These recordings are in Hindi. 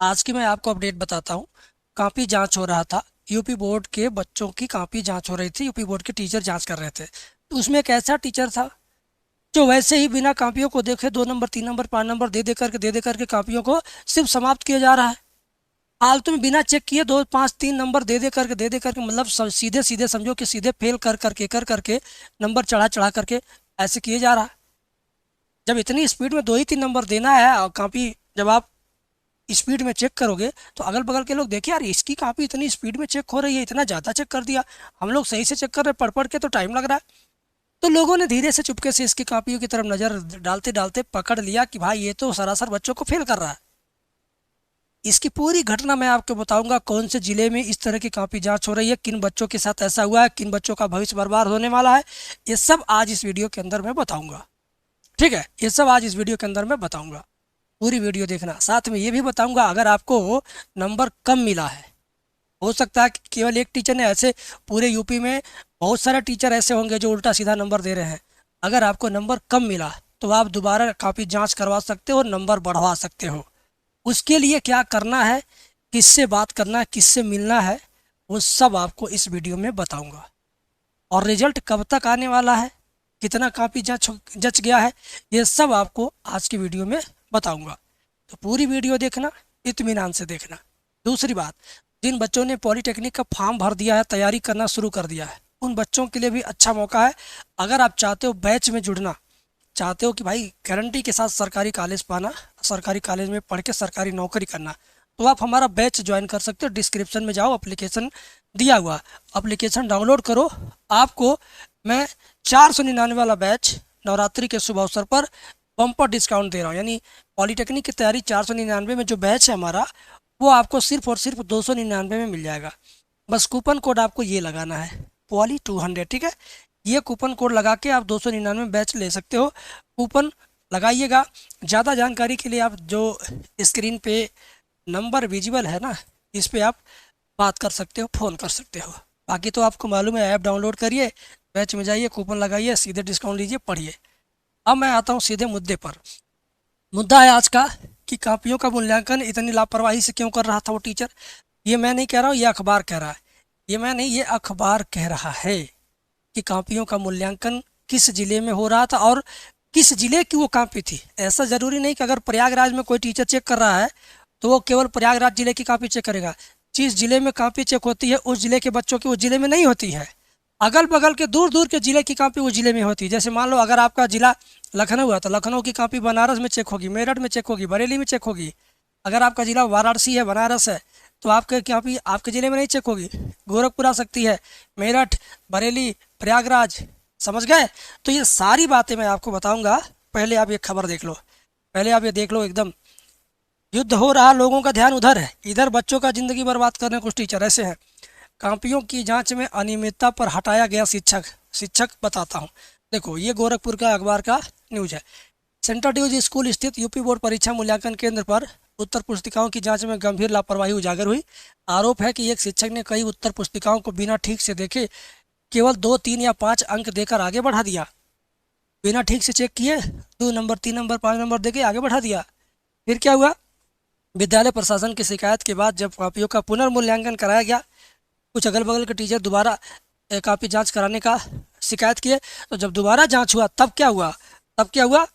आज की मैं आपको अपडेट बताता हूँ। कॉपी जांच हो रहा था। यूपी बोर्ड के बच्चों की कॉपी जांच हो रही थी। यूपी बोर्ड के टीचर जांच कर रहे थे, तो उसमें एक ऐसा टीचर था जो वैसे ही बिना कॉपियों को देखे 2 नंबर 3 नंबर 5 नंबर दे दे करके कॉपियों को सिर्फ समाप्त किया जा रहा है। फालतू में बिना चेक किए 2 5 3 नंबर दे दे करके मतलब सीधे सीधे समझो कि सीधे फेल कर करके नंबर चढ़ा चढ़ा करके ऐसे किए जा रहा है। जब इतनी स्पीड में 2 ही 3 नंबर देना है और कॉपी जब आप स्पीड में चेक करोगे तो अगल बगल के लोग देखे यार इसकी कॉपी इतनी स्पीड में चेक हो रही है, इतना ज़्यादा चेक कर दिया। हम लोग सही से चेक कर रहे पढ़ पढ़ के तो टाइम लग रहा है। तो लोगों ने धीरे से चुपके से इसकी कॉपियों की तरफ नज़र डालते डालते पकड़ लिया कि भाई ये तो सरासर बच्चों को फेल कर रहा है। इसकी पूरी घटना मैं आपको बताऊंगा, कौन से जिले में इस तरह की कॉपी जांच हो रही है, किन बच्चों के साथ ऐसा हुआ है, किन बच्चों का भविष्य बर्बाद होने वाला है। ये सब आज इस वीडियो के अंदर मैं बताऊंगा। ठीक है, ये सब आज इस वीडियो के अंदर मैं बताऊंगा। पूरी वीडियो देखना। साथ में ये भी बताऊंगा अगर आपको नंबर कम मिला है, हो सकता है कि केवल एक टीचर ने, ऐसे पूरे यूपी में बहुत सारे टीचर ऐसे होंगे जो उल्टा सीधा नंबर दे रहे हैं। अगर आपको नंबर कम मिला तो आप दोबारा कॉपी जांच करवा सकते हो और नंबर बढ़वा सकते हो। उसके लिए क्या करना है, किससे बात करना है, किससे मिलना है, वो सब आपको इस वीडियो में बताऊंगा। और रिजल्ट कब तक आने वाला है, कितना कॉपी जच जच गया है, ये सब आपको आज की वीडियो में बताऊंगा। तो पूरी वीडियो देखना, इत्मीनान से देखना। दूसरी बात, जिन बच्चों ने पॉलीटेक्निक का फॉर्म भर दिया है, तैयारी करना शुरू कर दिया है, उन बच्चों के लिए भी अच्छा मौका है। अगर आप चाहते हो बैच में जुड़ना, चाहते हो कि भाई गारंटी के साथ सरकारी कॉलेज पाना, सरकारी कॉलेज में पढ़ के सरकारी नौकरी करना, तो आप हमारा बैच ज्वाइन कर सकते हो। डिस्क्रिप्शन में जाओ, एप्लीकेशन दिया हुआ, एप्लीकेशन डाउनलोड करो। आपको मैं 499 वाला बैच नवरात्रि के शुभ अवसर पर बम्पर डिस्काउंट दे रहा हूँ। यानी पॉलीटेक्निक की तैयारी 499 में जो बैच है हमारा, वो आपको सिर्फ और सिर्फ 299 में मिल जाएगा। बस कूपन कोड आपको ये लगाना है, Poly200। ठीक है, ये कूपन कोड लगा के आप 299 बैच ले सकते हो। कूपन लगाइएगा। ज़्यादा जानकारी के लिए आप जो स्क्रीन पे नंबर विजिबल है ना, इस पे आप बात कर सकते हो, फ़ोन कर सकते हो। बाकी तो आपको मालूम है, ऐप डाउनलोड करिए, बैच में जाइए, कूपन लगाइए, सीधे डिस्काउंट लीजिए, पढ़िए। अब मैं आता हूँ सीधे मुद्दे पर। मुद्दा है आज का कि कापियों का मूल्यांकन इतनी लापरवाही से क्यों कर रहा था वो टीचर। ये मैं नहीं कह रहा हूँ, ये अखबार कह रहा है। ये मैं नहीं, ये अखबार कह रहा है कि कापियों का मूल्यांकन किस जिले में हो रहा था और किस जिले की वो कापी थी। ऐसा ज़रूरी नहीं कि अगर प्रयागराज में कोई टीचर चेक कर रहा है तो वो केवल प्रयागराज जिले की कापी चेक करेगा। जिस जिले में कापी चेक होती है उस जिले के बच्चों की उस जिले में नहीं होती है। अगल बगल के दूर दूर के जिले की कापी उस जिले में होती है। जैसे मान लो अगर आपका जिला लखनऊ है तो लखनऊ की कापी बनारस में चेक होगी, मेरठ में चेक होगी, बरेली में चेक होगी। अगर आपका जिला वाराणसी है, बनारस है, तो आपके कापी आपके ज़िले में नहीं चेक होगी, गोरखपुर आ सकती है, मेरठ, बरेली, प्रयागराज। समझ गए? तो ये सारी बातें मैं आपको बताऊंगा। पहले आप ये खबर देख लो, पहले आप ये देख लो। एकदम युद्ध हो रहा, लोगों का ध्यान उधर है, इधर बच्चों का ज़िंदगी बर्बाद करने कुछ टीचर ऐसे हैं। कापियों की जांच में अनियमितता पर हटाया गया शिक्षक। शिक्षक बताता हूँ। देखो, ये गोरखपुर का अखबार का न्यूज है। सेंट्रल ड्यूज स्कूल स्थित यूपी बोर्ड परीक्षा मूल्यांकन केंद्र पर उत्तर पुस्तिकाओं की जांच में गंभीर लापरवाही उजागर हुई। आरोप है कि एक शिक्षक ने कई उत्तर पुस्तिकाओं को बिना ठीक से देखे केवल 2 3 या 5 अंक देकर आगे बढ़ा दिया। बिना ठीक से चेक किए 2 नंबर 3 नंबर 5 नंबर देके आगे बढ़ा दिया। फिर क्या हुआ? विद्यालय प्रशासन की शिकायत के बाद जब कॉपियों का पुनर्मूल्यांकन कराया गया, कुछ अगल बगल के टीचर दोबारा कॉपी जांच कराने का शिकायत किए। तो जब दोबारा जांच हुआ तब क्या हुआ? तब क्या हुआ?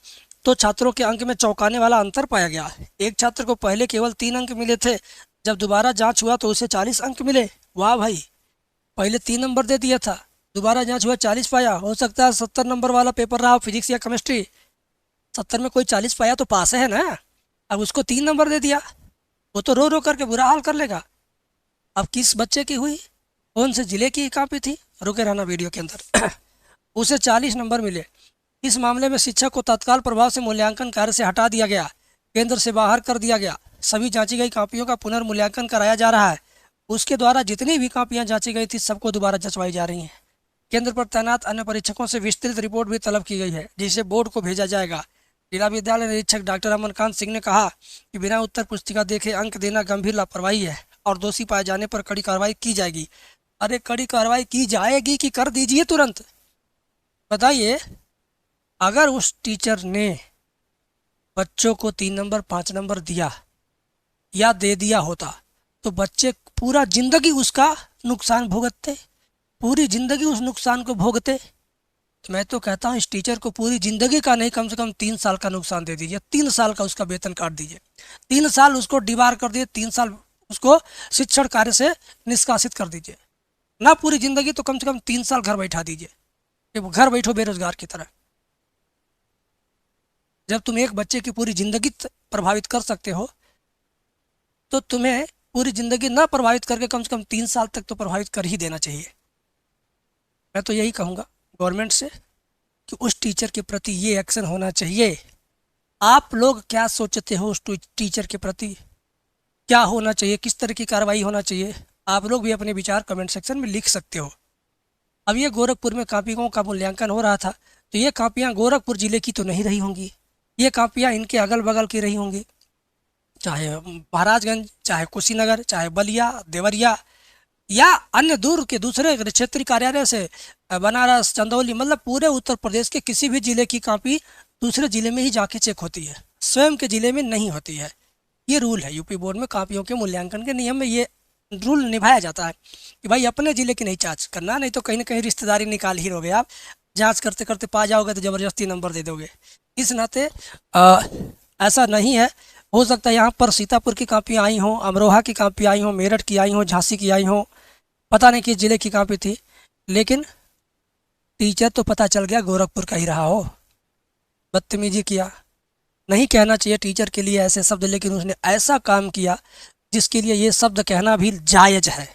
तो छात्रों के अंक में चौंकाने वाला अंतर पाया गया। एक छात्र को पहले केवल 3 अंक मिले थे, जब दोबारा जांच हुआ तो उसे 40 अंक मिले। वाह भाई, पहले 3 नंबर दे दिया था, दोबारा जांच हुआ 40 पाया। हो सकता है 70 नंबर वाला पेपर रहा हो, फिजिक्स या केमिस्ट्री, 70 में कोई 40 पाया तो पास है ना। अब उसको 3 नंबर दे दिया, वो तो रो रो करके बुरा हाल कर लेगा। अब किस बच्चे की हुई, कौन से जिले की कॉपी थी, रुके रहना वीडियो के अंदर। उसे 40 नंबर मिले। इस मामले में शिक्षक को तत्काल प्रभाव से मूल्यांकन कार्य से हटा दिया गया, केंद्र से बाहर कर दिया गया। सभी जांची गई कापियों का पुनर्मूल्यांकन कराया जा रहा है। उसके द्वारा जितनी भी कापियां जांची गई थी सबको दोबारा जंचवाई जा रही हैं। केंद्र पर तैनात अन्य परीक्षकों से विस्तृत रिपोर्ट भी तलब की गई है, जिसे बोर्ड को भेजा जाएगा। जिला विद्यालय निरीक्षक डॉक्टर अमनकांत सिंह ने कहा कि बिना उत्तर पुस्तिका देखे अंक देना गंभीर लापरवाही है और दोषी पाए जाने पर कड़ी कार्रवाई की जाएगी। अरे कड़ी कार्रवाई की जाएगी कि कर दीजिए तुरंत? बताइए। अगर उस टीचर ने बच्चों को 3 नंबर 5 नंबर दिया या दे दिया होता तो बच्चे पूरा जिंदगी उसका नुकसान भुगतते, पूरी जिंदगी उस नुकसान को भोगते। तो मैं तो कहता हूँ इस टीचर को पूरी जिंदगी का नहीं, कम से कम 3 साल का नुकसान दे दीजिए, 3 साल का उसका वेतन काट दीजिए, 3 साल उसको डिबार कर दीजिए, 3 साल उसको शिक्षण कार्य से निष्कासित कर दीजिए, ना पूरी जिंदगी तो कम से कम 3 साल घर बैठा दीजिए कि वो घर बैठो बेरोजगार की तरह। जब तुम एक बच्चे की पूरी जिंदगी प्रभावित कर सकते हो तो तुम्हें पूरी जिंदगी ना प्रभावित करके कम से कम 3 साल तक तो प्रभावित कर ही देना चाहिए। मैं तो यही कहूँगा गवर्नमेंट से कि उस टीचर के प्रति ये एक्शन होना चाहिए। आप लोग क्या सोचते हो उस टीचर के प्रति, क्या होना चाहिए, किस तरह की कार्रवाई होना चाहिए? आप लोग भी अपने विचार कमेंट सेक्शन में लिख सकते हो। अब ये गोरखपुर में कापियों का मूल्यांकन हो रहा था तो ये कापियाँ गोरखपुर ज़िले की तो नहीं रही होंगी, ये कापियाँ इनके अगल बगल की रही होंगी, चाहे महाराजगंज, चाहे कुशीनगर, चाहे बलिया, देवरिया या अन्य दूर के दूसरे क्षेत्रीय कार्यालय से बनारस, चंदौली, मतलब पूरे उत्तर प्रदेश के किसी भी जिले की कॉपी दूसरे जिले में ही जाके चेक होती है, स्वयं के जिले में नहीं होती है। ये रूल है यूपी बोर्ड में, कापियों के मूल्यांकन के नियम में ये रूल निभाया जाता है कि भाई अपने ज़िले की नहीं जांच करना, नहीं तो कहीं ना कहीं रिश्तेदारी निकाल ही लोगे आप, जांच करते करते पा जाओगे तो ज़बरदस्ती नंबर दे दोगे। इस नाते ऐसा नहीं है। हो सकता है यहाँ पर सीतापुर की कापियाँ आई हों, अमरोहा की कापी आई हों, मेरठ की आई हों, झांसी की आई हों, पता नहीं किस ज़िले की कापी थी, लेकिन टीचर तो पता चल गया गोरखपुर का ही रहा हो। बदतमीजी किया, नहीं कहना चाहिए टीचर के लिए ऐसे शब्द, लेकिन उसने ऐसा काम किया जिसके लिए ये शब्द कहना भी जायज़ है।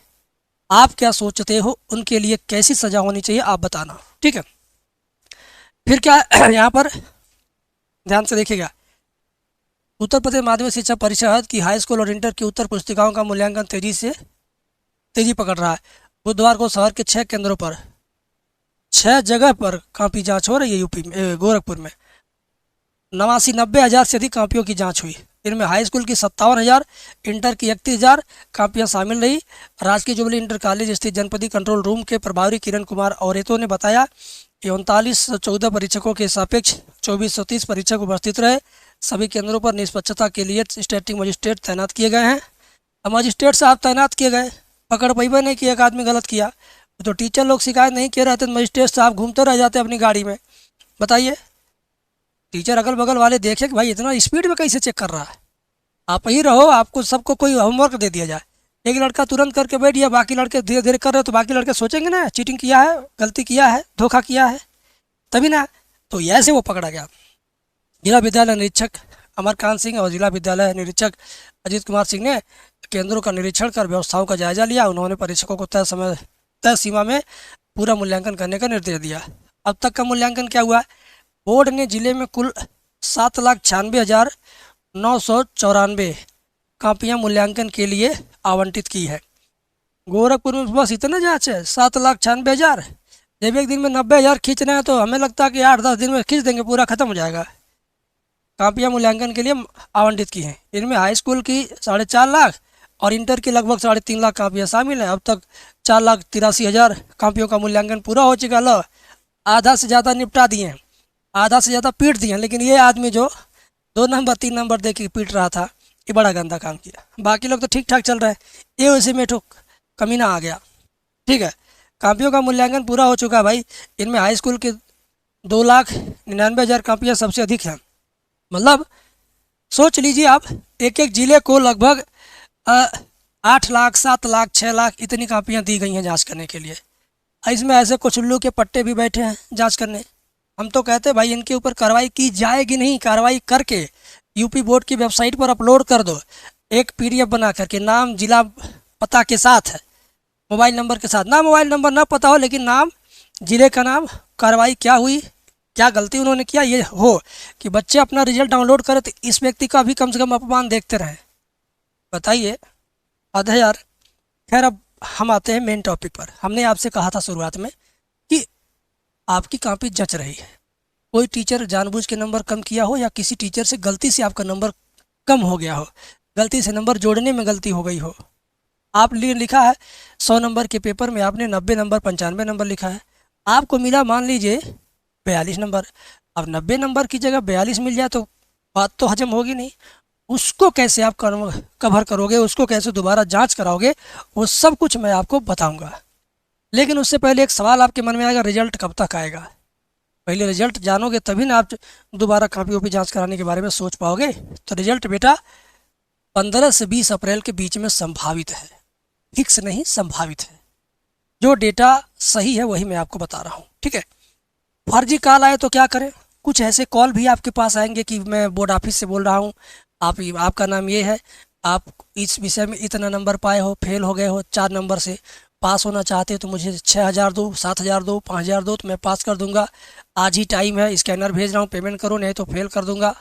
आप क्या सोचते हो उनके लिए कैसी सज़ा होनी चाहिए आप बताना, ठीक है? फिर क्या यहाँ पर ध्यान से देखिएगा, उत्तर प्रदेश माध्यमिक शिक्षा परिषद की हाई स्कूल और इंटर की उत्तर पुस्तिकाओं का मूल्यांकन तेजी पकड़ रहा है। बुधवार को शहर के 6 केंद्रों पर 6 जगह पर कापी जांच हो रही है यूपी में, गोरखपुर में 90 हज़ार से अधिक कापियों की जांच हुई। इनमें हाई स्कूल की 57,000, इंटर की 31,000 कापियाँ शामिल रही। राजकीय जुबली इंटर कॉलेज स्थित जनपदी कंट्रोल रूम के प्रभारी किरण कुमार औरेतो ने बताया कि 3914 परीक्षकों के सापेक्ष 2430 परीक्षक उपस्थित रहे। सभी केंद्रों पर निष्पक्षता के लिए स्टैटिक मजिस्ट्रेट तैनात किए गए हैं। अब मजिस्ट्रेट साहब तैनात किए गए, पकड़ पैबे नहीं कि एक आदमी गलत किया, तो टीचर लोग शिकायत नहीं किए रहते, मजिस्ट्रेट साहब घूमते रह जाते अपनी गाड़ी में। बताइए, टीचर अगल बगल वाले देखे कि भाई इतना स्पीड में कैसे चेक कर रहा है, आप ही रहो, आपको सबको कोई होमवर्क दे दिया जाए, एक लड़का तुरंत करके बैठ गया, बाकी लड़के धीरे धीरे कर रहे, तो बाकी लड़के सोचेंगे ना चीटिंग किया है, गलती किया है, धोखा किया है, तभी ना। तो ऐसे वो पकड़ा गया। जिला विद्यालय निरीक्षक अमरकांत सिंह और जिला विद्यालय निरीक्षक अजीत कुमार सिंह ने केंद्रों का निरीक्षण कर व्यवस्थाओं का जायजा लिया। उन्होंने परीक्षकों को तय सीमा में पूरा मूल्यांकन करने का निर्देश दिया। अब तक का मूल्यांकन क्या हुआ? बोर्ड ने जिले में कुल 7,96,994 कापियाँ मूल्यांकन के लिए आवंटित की है। गोरखपुर में बस इतना जांच है, 7,96,000। जब एक दिन में 90,000 खींच रहे हैं तो हमें लगता है कि 8-10 दिन में खींच देंगे, पूरा खत्म हो जाएगा। कापियाँ मूल्यांकन के लिए आवंटित की हैं। इनमें हाई स्कूल की 4.5 लाख और इंटर की लगभग 3.5 लाख कापियाँ शामिल हैं। अब तक 4,83,000 कापियों का मूल्यांकन पूरा हो चुका। लो, आधा से ज़्यादा निपटा दिए हैं, आधा से ज़्यादा पीट दिए हैं, लेकिन ये आदमी जो 2 नंबर 3 नंबर दे के पीट रहा था, ये बड़ा गंदा काम किया। बाकी लोग तो ठीक ठाक चल रहे हैं, ये उसी में ठोक कमीना आ गया। ठीक है, कापियों का मूल्यांकन पूरा हो चुका है भाई। इनमें हाई स्कूल के 2,99,000 कापियाँ सबसे अधिक हैं। मतलब सोच लीजिए आप, एक एक ज़िले को लगभग 8 लाख, 7 लाख, 6 लाख इतनी कापियाँ दी गई हैं जांच करने के लिए। इसमें ऐसे कुछ उल्लू के पट्टे भी बैठे हैं जांच करने। हम तो कहते हैं भाई इनके ऊपर कार्रवाई की जाएगी नहीं, कार्रवाई करके यूपी बोर्ड की वेबसाइट पर अपलोड कर दो, एक PDF बना करके, नाम, जिला, पता के साथ, मोबाइल नंबर के साथ। ना मोबाइल नंबर ना पता हो, लेकिन नाम, ज़िले का नाम, कार्रवाई क्या हुई, क्या गलती उन्होंने किया, ये हो कि बच्चे अपना रिजल्ट डाउनलोड करें तो इस व्यक्ति का भी कम से कम अपमान देखते रहें। बताइए, हद है यार। खैर, अब हम आते हैं मेन टॉपिक पर। हमने आपसे कहा था शुरुआत में कि आपकी कॉपी जच रही है। कोई टीचर जानबूझ के नंबर कम किया हो या किसी टीचर से गलती से आपका नंबर कम हो गया हो, गलती से नंबर जोड़ने में गलती हो गई हो, आप लिखा है 100 नंबर के पेपर में आपने 90 नंबर 95 नंबर लिखा है, आपको मिला मान लीजिए 42 नंबर। अब 90 नंबर की जगह 42 मिल जाए तो बात तो हजम होगी नहीं। उसको कैसे आप कवर करोगे, उसको कैसे दोबारा जांच कराओगे, वो सब कुछ मैं आपको बताऊंगा। लेकिन उससे पहले एक सवाल आपके मन में आएगा, रिजल्ट कब तक आएगा? पहले रिजल्ट जानोगे तभी ना आप दोबारा कॉपी वॉपी जांच कराने के बारे में सोच पाओगे। तो रिजल्ट बेटा 15 से 20 अप्रैल के बीच में संभावित है, फिक्स नहीं, संभावित है। जो डेटा सही है वही मैं आपको बता रहा हूँ, ठीक है। फर्जी कॉल आए तो क्या करें? कुछ ऐसे कॉल भी आपके पास आएंगे कि मैं बोर्ड ऑफिस से बोल रहा हूँ, आपका नाम ये है, आप इस विषय में इतना नंबर पाए हो, फेल हो गए हो 4 नंबर से, पास होना चाहते हो तो मुझे 6,000 दो, 7,000 दो, 5,000 दो तो मैं पास कर दूंगा, आज ही टाइम है, स्कैनर भेज रहा हूँ, पेमेंट करो नहीं तो फेल कर दूंगा।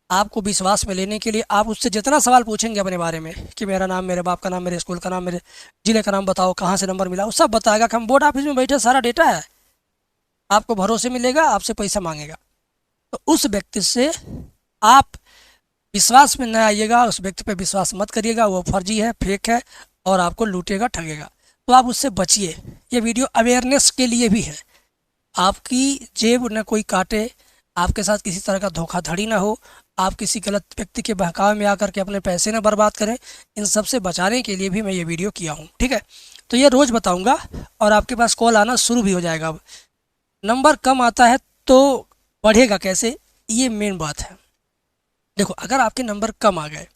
आपको विश्वास में लेने के लिए आप उससे जितना सवाल पूछेंगे अपने बारे में कि मेरा नाम, मेरे बाप का नाम, मेरे स्कूल का नाम, मेरे जिले का नाम बताओ, कहाँ से नंबर मिला, वो सब बताएगा कि हम बोर्ड ऑफिस में बैठे, सारा डेटा है, आपको भरोसे मिलेगा, आपसे पैसा मांगेगा। तो उस व्यक्ति से आप विश्वास में न आइएगा, उस व्यक्ति पे विश्वास मत करिएगा, वो फर्जी है, फेक है और आपको लूटेगा, ठगेगा। तो आप उससे बचिए। ये वीडियो अवेयरनेस के लिए भी है, आपकी जेब न कोई काटे, आपके साथ किसी तरह का धोखाधड़ी ना हो, आप किसी गलत व्यक्ति के बहकावे में आकर के अपने पैसे ना बर्बाद करें। इन सब से बचाने के लिए भी मैं ये वीडियो किया हूँ, ठीक है। तो ये रोज़ बताऊँगा और आपके पास कॉल आना शुरू भी हो जाएगा। अब नंबर कम आता है तो बढ़ेगा कैसे, ये मेन बात है। देखो, अगर आपके नंबर कम आ गए,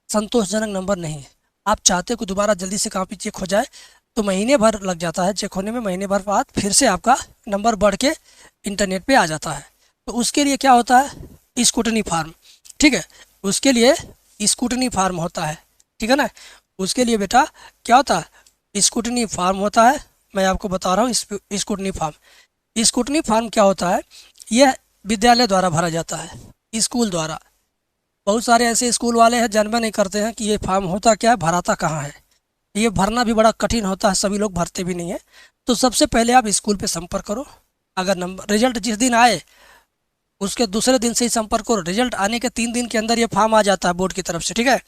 संतोषजनक नंबर नहीं है, आप चाहते हो कि दोबारा जल्दी से कॉपी चेक हो जाए, तो महीने भर लग जाता है चेक होने में, महीने भर बाद फिर से आपका नंबर बढ़ के इंटरनेट पे आ जाता है। तो उसके लिए क्या होता है, स्क्रूटनी फार्म, ठीक है। उसके लिए स्क्रूटनी फार्म होता है, ठीक है ना। उसके लिए बेटा क्या होता है, स्क्रूटनी फार्म होता है। मैं आपको बता रहा हूँ स्क्रूटनी फार्म। स्क्रूटनी फार्म क्या होता है, यह विद्यालय द्वारा भरा जाता है, स्कूल द्वारा। बहुत सारे ऐसे स्कूल वाले हैं जानबे नहीं करते हैं कि ये फार्म होता क्या है, भराता कहाँ है। ये भरना भी बड़ा कठिन होता है, सभी लोग भरते भी नहीं है। तो सबसे पहले आप स्कूल पे संपर्क करो। अगर नंबर रिजल्ट जिस दिन आए उसके दूसरे दिन से ही संपर्क करो। रिजल्ट आने के 3 दिन के अंदर ये फॉर्म आ जाता है बोर्ड की तरफ से, ठीक है।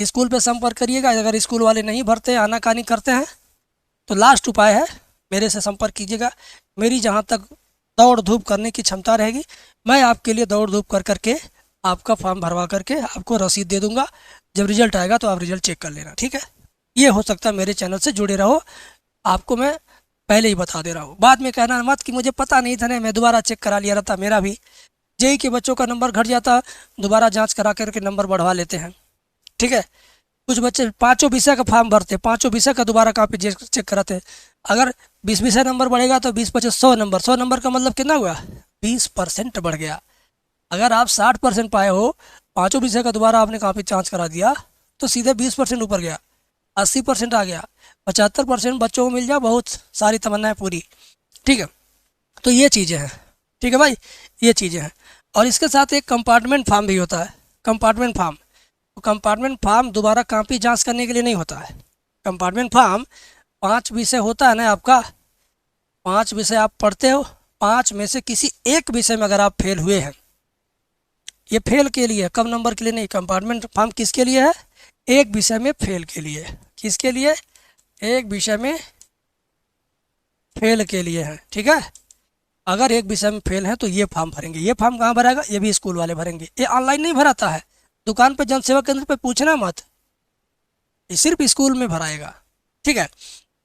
स्कूल पे संपर्क करिएगा। अगर स्कूल वाले नहीं भरते, आनाकानी करते हैं, तो लास्ट उपाय है, मेरे से संपर्क कीजिएगा। मेरी जहाँ तक दौड़ धूप करने की क्षमता रहेगी, मैं आपके लिए दौड़ धूप कर करके आपका फॉर्म भरवा करके आपको रसीद दे दूंगा। जब रिजल्ट आएगा तो आप रिजल्ट चेक कर लेना, ठीक है। ये हो सकता है, मेरे चैनल से जुड़े रहो, आपको मैं पहले ही बता दे रहा हूँ। बाद में कहना मत कि मुझे पता नहीं था ना, मैं दोबारा चेक करा लिया रहता। मेरा भी जेई के बच्चों का नंबर घट जाता, दोबारा जांच करा करके नंबर बढ़वा लेते हैं, ठीक है। कुछ बच्चे 5 विषय का फॉर्म भरते, 5 विषय का दोबारा कॉपी चेक कराते। अगर 20 विषय नंबर बढ़ेगा तो 20 × 25 100 नंबर, 100 नंबर का मतलब कितना हुआ, 20% बढ़ गया। अगर आप 60% पाए हो, 5 विषय का दोबारा आपने कॉपी जांच करा दिया, तो सीधे 20% ऊपर गया, 80% आ गया, 75% बच्चों को मिल जाए, बहुत सारी तमन्नाएं पूरी, ठीक है। तो ये चीज़ें हैं, ठीक है भाई, ये चीज़ें हैं। और इसके साथ एक कंपार्टमेंट फार्म भी होता है, कंपार्टमेंट फार्म। तो कंपार्टमेंट फार्म दोबारा कॉपी जांच करने के लिए नहीं होता है। कंपार्टमेंट फार्म 5 विषय होता है ना आपका, 5 विषय आप पढ़ते हो, 5 में से किसी एक विषय में अगर आप फेल हुए हैं, ये फेल के लिए, कम नंबर के लिए नहीं। कंपार्टमेंट फार्म किसके लिए है, एक विषय में फेल के लिए। किसके लिए, एक विषय में फेल के लिए है, ठीक है। अगर एक विषय में फेल है तो ये फॉर्म भरेंगे। ये फॉर्म कहाँ भरेगा, ये भी स्कूल वाले भरेंगे। ये ऑनलाइन नहीं भराता है, दुकान पे जन सेवा केंद्र पे पूछना मत, ये सिर्फ स्कूल में भराएगा, ठीक है।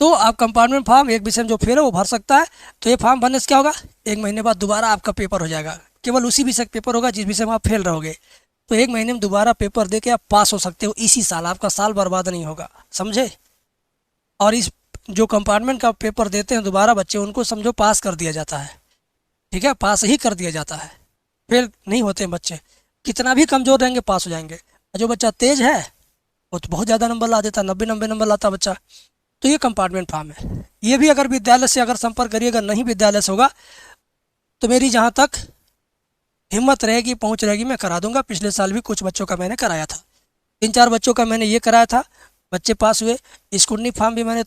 तो आप कंपार्टमेंट फॉर्म, एक विषय में जो फेल है वो भर सकता है। तो ये फॉर्म भरने से क्या होगा, 1 महीने बाद दोबारा आपका पेपर हो जाएगा। केवल उसी विषय का पेपर होगा जिस विषय में आप फेल रहोगे। तो 1 महीने में दोबारा पेपर दे के आप पास हो सकते हो इसी साल, आपका साल बर्बाद नहीं होगा, समझे। और इस जो कंपार्टमेंट का पेपर देते हैं दोबारा बच्चे, उनको समझो पास कर दिया जाता है, ठीक है, पास ही कर दिया जाता है, फेल नहीं होते हैं बच्चे। कितना भी कमज़ोर रहेंगे पास हो जाएंगे। और जो बच्चा तेज है वो तो बहुत ज़्यादा नंबर ला देता, 90 नंबर लाता बच्चा। तो ये कंपार्टमेंट फार्म है। ये भी अगर विद्यालय से अगर संपर्क करिएगा, नहीं विद्यालय से होगा तो मेरी जहाँ तक हिम्मत रहेगी, पहुँच रहेगी, मैं करा दूंगा। पिछले साल भी कुछ बच्चों का मैंने कराया था, 3-4 बच्चों का मैंने ये कराया था, बच्चे पास हुए। स्क्रूटनी फार्म भी मैंने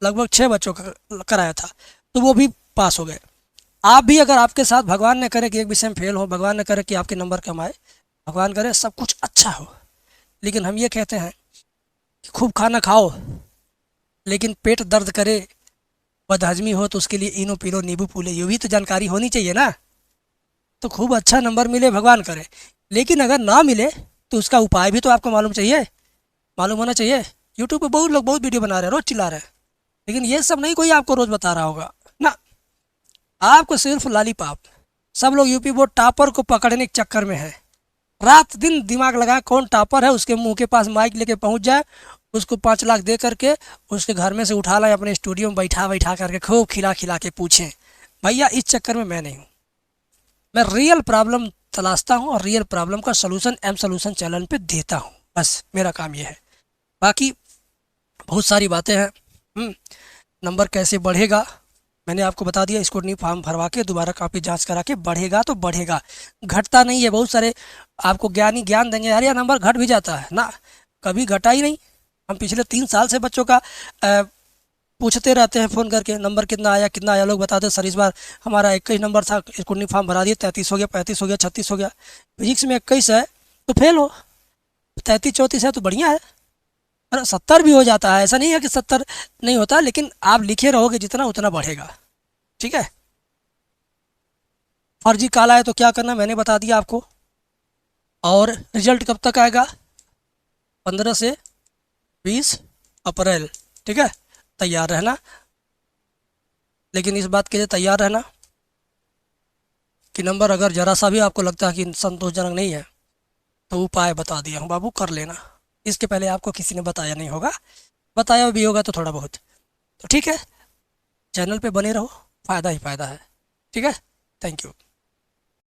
लगभग 6 बच्चों का कराया था, तो वो भी पास हो गए। आप भी अगर आपके साथ, भगवान ने करे कि एक विषय में फेल हो, भगवान ने करे कि आपके नंबर कम आए, भगवान करे सब कुछ अच्छा हो, लेकिन हम ये कहते हैं कि खूब खाना खाओ, लेकिन पेट दर्द करे, बदहजमी हो, तो उसके लिए इनो पी लो, नींबू पी लो, ये भी तो जानकारी होनी चाहिए ना। तो खूब अच्छा नंबर मिले, भगवान करे, लेकिन अगर ना मिले तो उसका उपाय भी तो आपको मालूम चाहिए, मालूम होना चाहिए। यूट्यूब पे बहुत लोग बहुत वीडियो बना रहे हैं, रोज़ चिल्ला रहे हैं, लेकिन ये सब नहीं कोई आपको रोज़ बता रहा होगा ना। आपको सिर्फ लॉलीपॉप। सब लोग यूपी बोर्ड टॉपर को पकड़ने के चक्कर में है, रात दिन दिमाग लगाए कौन टॉपर है, उसके मुंह के पास माइक लेके पहुंच जाए, उसको 5 लाख दे करके उसके घर में से उठा लाए, अपने स्टूडियो में बैठा बैठा करके खूब खिला खिला के पूछें। भैया इस चक्कर में मैं नहीं हूँ। मैं रियल प्रॉब्लम तलाशता हूँ और रियल प्रॉब्लम का सोल्यूशन एम सोल्यूशन चैनल पे देता हूँ, बस मेरा काम ये है। बाकी बहुत सारी बातें हैं। नंबर कैसे बढ़ेगा मैंने आपको बता दिया, स्क्रूटनी फॉर्म भरवा के दोबारा कॉपी जांच करा के बढ़ेगा तो बढ़ेगा, घटता नहीं है। बहुत सारे आपको ज्ञानी ज्ञान देंगे यार, यह नंबर घट भी जाता है ना, कभी घटा ही नहीं। हम पिछले 3 साल से बच्चों का पूछते रहते हैं फ़ोन करके, नंबर कितना आया कितना आया। लोग बताते सर इस बार हमारा 21 नंबर था, स्क्रूटनी फॉर्म भरा दिए 33 हो गया, 35 हो गया, 36 हो गया। फिजिक्स में 21 है तो फेल हो, 33 34 है तो बढ़िया है। अरे 70 भी हो जाता है, ऐसा नहीं है कि 70 नहीं होता, लेकिन आप लिखे रहोगे जितना उतना बढ़ेगा। ठीक है। फर्जी काला है तो क्या करना मैंने बता दिया आपको। और रिजल्ट कब तक आएगा? 15 से 20 अप्रैल। ठीक है, तैयार रहना, लेकिन इस बात के लिए तैयार रहना कि नंबर अगर ज़रा सा भी आपको लगता है कि संतोषजनक नहीं है तो उपाय बता दिया हूँ बाबू, कर लेना। इसके पहले आपको किसी ने बताया नहीं होगा, बताया भी होगा तो थोड़ा बहुत। तो ठीक है, चैनल पे बने रहो, फ़ायदा ही फ़ायदा है। ठीक है, थैंक यू।